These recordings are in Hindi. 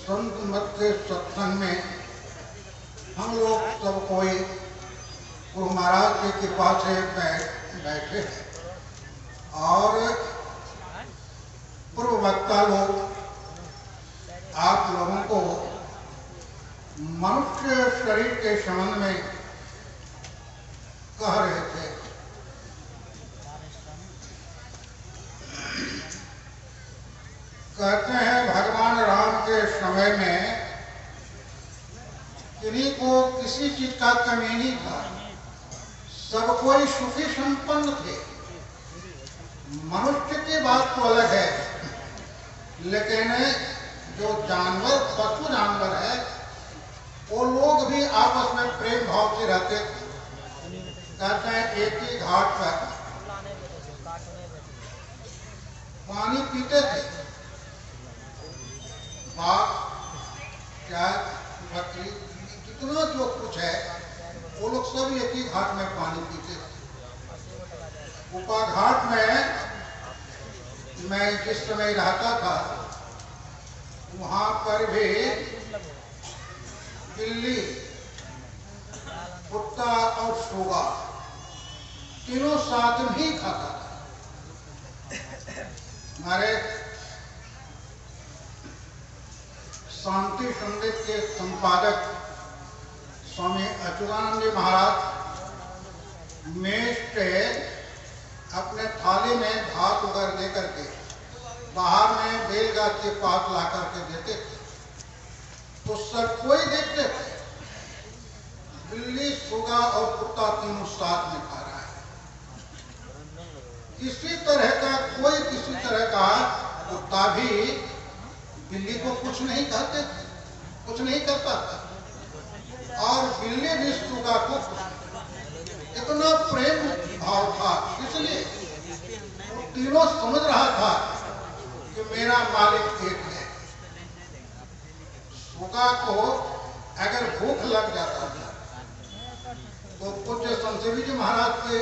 संत मत के सत्संग में हम लोग सब कोई गुरु महाराज की कृपा से बैठे और पूर्व वक्ता लोग आप लोगों को मनुष्य शरीर के संबंध में कह रहे थे। कहते हैं भगवान राम के समय में किन्हीं को किसी चीज का कमी नहीं था, सब कोई सुखी संपन्न थे। मनुष्य की बात तो अलग है, लेकिन जो जानवर पशु जानवर है वो लोग भी आपस में प्रेम भाव से रहते थे। कहते हैं एक ही घाट पर पानी पीते थे, बाघ, गाय, बकरी, जितना जो कुछ है वो लोग सब एक ही घाट में पानी पीते थे। उपा घाट में मैं जिस समय रहता था वहां पर भी बिल्ली, कुत्ता और सुगा तीनों साथ में ही खाता था। हमारे शांति संदेश के संपादक स्वामी अच्युतानंद जी महाराज मेज पे अपने थाली में भात वगैरह दे करके बाहर में बेलगाछ के पास ला करके देते थे, तो सब कोई देखते थे बिल्ली, सुगा और कुत्ता तीनों साथ में खा रहा है। किसी तरह का कोई किसी तरह का कुत्ता भी बिल्ली को कुछ नहीं कहते, कुछ नहीं करता था, और बिल्ली भी सुगा को इतना प्रेम भाव था, इसलिए वो तीनों समझ रहा था कि मेरा मालिक एक है। सुगा को अगर भूख लग जाता था तो पूज्य संजीवी जी महाराज के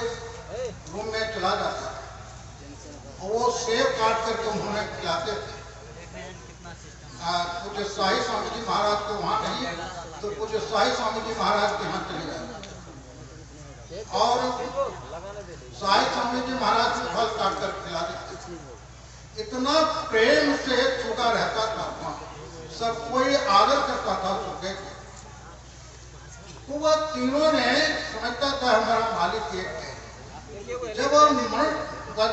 रूम में चला जाता और वो सेब काट करके उन्होंने खिलाते थे। पूज्य शाही स्वामी जी महाराज को वहां नहीं तो पूज्य शाही स्वामी जी महाराज के यहाँ चले जाते और शाही स्वामी जी महाराज को फल काट कर खिला देते। इतना प्रेम से सुगा रहता था, सब कोई आदर करता था सुगे को। तो वह तीनों ने समझता था हमारा मालिक एक है। जब मनुष्य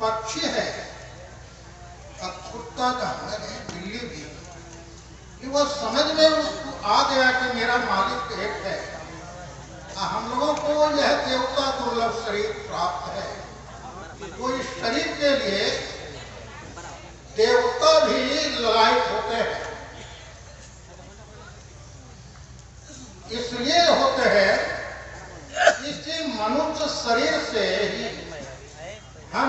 पक्षी है, कुत्ता का है, बिल्ली भी, कि वह समझ में उसको आ गया कि मेरा मालिक एक है। हम लोगों को यह देवता दुर्लभ शरीर प्राप्त है। कोई शरीर के लिए देवता भी ललायत होते हैं, इसलिए होते हैं इसी मनुष्य शरीर से ही हम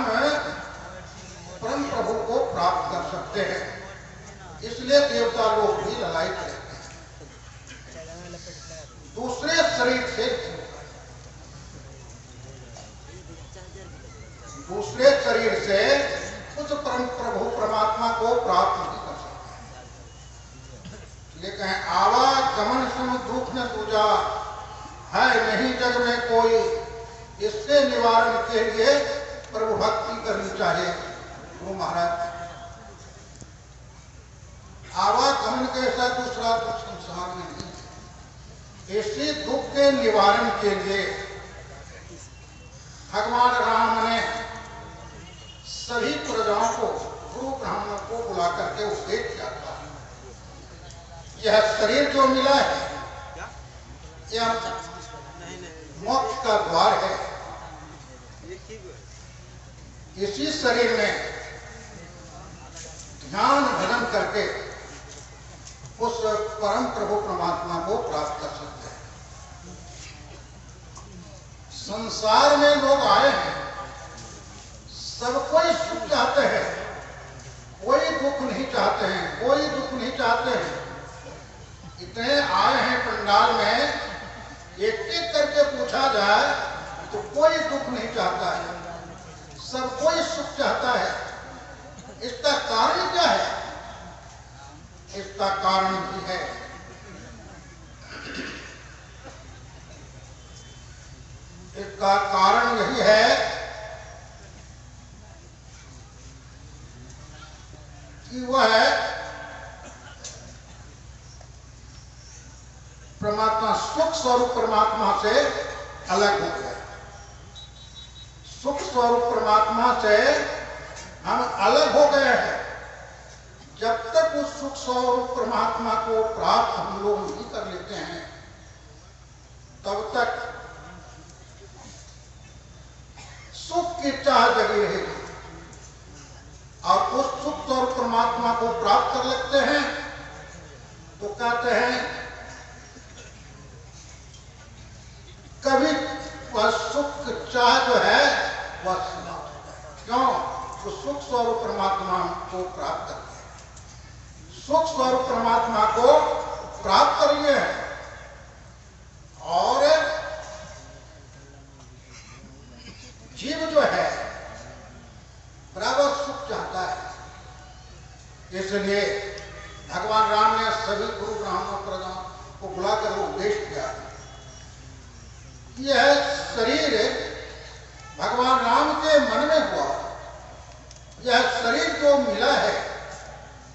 परम प्रभु को प्राप्त कर सकते हैं। इसलिए देवता लोग भी ललायत रहते हैं। दूसरे शरीर से उस परम प्रभु परमात्मा को प्राप्त नहीं कर सकते। लेकिन आवागमन सम दुख न दूजा है नहीं जग में कोई, इससे निवारण के लिए प्रभु भक्ति करनी चाहिए। गुरु महाराज आवागमन के साथ दूसरा तो संसार में नहीं है। इसी दुख के निवारण के लिए भगवान राम ने सभी प्रजाओं को, गुरु ब्राह्मणों को बुला करके उपदेश किया था। यह शरीर जो मिला है यह मोक्ष का द्वार है। इसी शरीर में ध्यान भजन करके उस परम प्रभु परमात्मा को प्राप्त कर सकते हैं। संसार में लोग आए हैं, सब कोई सुख चाहते हैं, कोई दुख नहीं चाहते हैं, कोई दुख नहीं चाहते हैं। इतने आए हैं पंडाल में, एक एक करके पूछा जाए तो कोई दुख नहीं चाहता है, सब कोई सुख चाहता है। इसका कारण क्या है? इस इसका कारण भी है। इसका कारण यही है कि वह परमात्मा सुख स्वरूप परमात्मा से अलग हो गए। सुख स्वरूप परमात्मा से हम अलग हो गए हैं। जब तक उस सुख स्वरूप परमात्मा को प्राप्त हम लोग नहीं कर लेते हैं, तब तक सुख की चाह जगी रहेगी। और उस सुख स्वरूप परमात्मा को प्राप्त कर लेते हैं तो कहते हैं कभी वह सुख चाह जो है वह समाप्त हो जाए। क्यों? तो सुख स्वरूप परमात्मा को प्राप्त कर लिया, सुख स्वरूप परमात्मा को प्राप्त कर लिए हैं। और जीव जो है बराबर सुख चाहता है। इसलिए भगवान राम ने सभी गुरु ब्राह्मणों प्रधान को बुलाकर उपदेश किया। यह शरीर भगवान राम के मन में हुआ। यह शरीर जो मिला है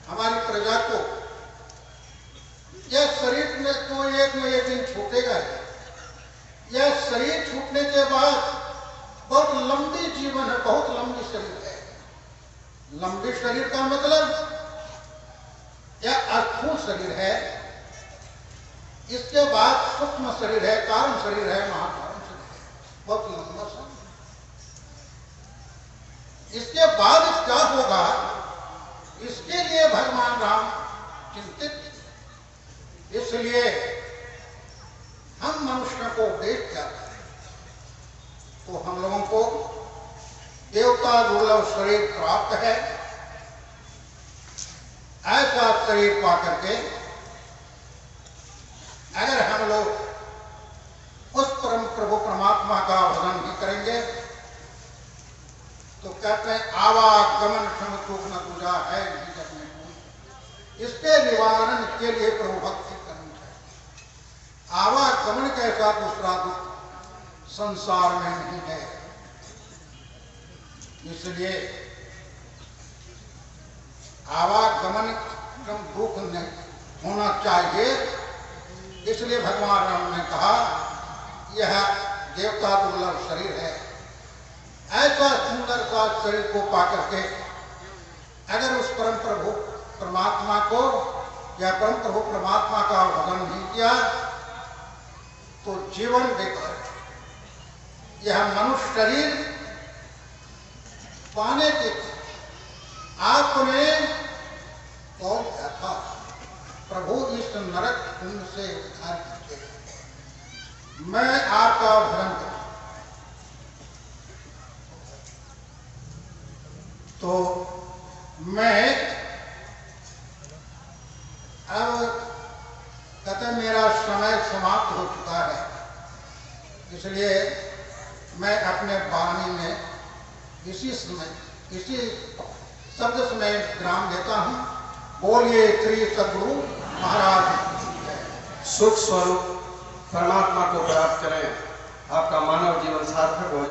हमारी प्रजा को, यह शरीर में तो एक न एक दिन छूटेगा। यह शरीर छूटने के बाद बहुत लंबी जीवन है, बहुत लंबी शरीर है। लंबी शरीर का मतलब यह स्थूल शरीर है। इसके बाद सूक्ष्म शरीर है, कारण शरीर है, महाकारण शरीर है, बहुत लंबा समय। इसके बाद क्या होगा, इसके लिए भगवान राम चिंतित। इसलिए हम मनुष्य को उपदेश किया तो हम लोगों को देवता दुर्लभ शरीर प्राप्त है। ऐसा शरीर पा करके अगर हम लोग उस परम प्रभु परमात्मा का भजन भी करेंगे तो कहते हैं आवागमन क्षम चूक न दूजा है नहीं करने को। इसके निवारण के लिए प्रभु भक्ति करनी चाहिए। आवागमन कैसा दूसरा दुख संसार में नहीं है। इसलिए आवागमन दुख नहीं होना चाहिए। इसलिए भगवान राम ने कहा यह देवता दुर्लभ शरीर है। ऐसा सुंदर सा शरीर को पाकर के अगर उस परम प्रभु परमात्मा को या परम प्रभु परमात्मा का भजन नहीं किया तो जीवन बेकार। यह मनुष्य शरीर पाने के आपने कौन क्या था, प्रभु इस नरक कुंड से उद्धार कीजिए, मैं आपका भजन करूं। तो मैं अब कहते मेरा समय समाप्त हो चुका है। इसलिए मैं अपने वाणी में इसी शब्द समय विराम देता हूँ। बोलिए श्री सद्गुरु महाराज। सुख स्वरूप परमात्मा को प्राप्त करें, आपका मानव जीवन सार्थक हो।